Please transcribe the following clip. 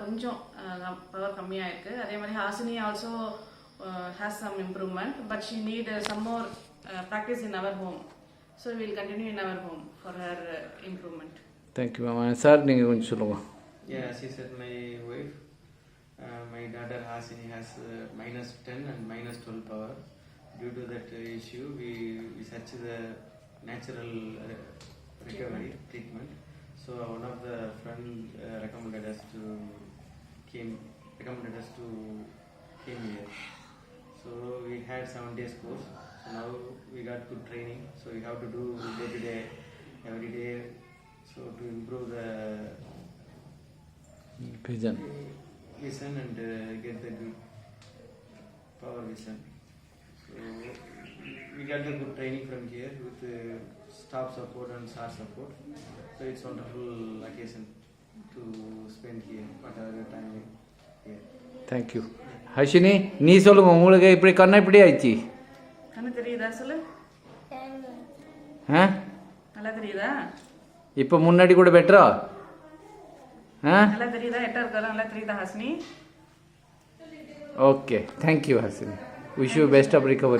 கொஞ்சம் பவர் கம்மியாக இருக்குது. அதே மாதிரி Hasini also has some improvement, but she need some more practice in our home. So we will continue in our home for her improvement. Thank you, Mama. Sir, நீங்கள் கொஞ்சம் சொல்லுங்கள். Yeah, she said my wife, my daughter Hasini has -10 and -12 power. Due to that issue, we searched the natural recovery treatment. So one of the friend recommended us to came here. So we had 7 days course. So now we got good training. So we have to do day to day, every day. So to improve the vision and get the good power vision. So we got the good training from here with staff support and SAR support. So it's wonderful occasion to spend here, whatever time here. Thank you. Harshini, நீ சொல்லுங்கள், உங்களுக்கு இப்படி கண்ணை எப்படி ஆயிடுச்சு? கண்ணு தெரியுதா சொல்லு. ஆ, நல்லா தெரியுதா? இப்போ முன்னாடி கூட பெட்டரா? ஆ, நல்லா தெரியுதா? எட்டா இருக்காரா? நல்லா தெரியுதா Hasini? Okay, thank you Harshini. Wish you best of recovery.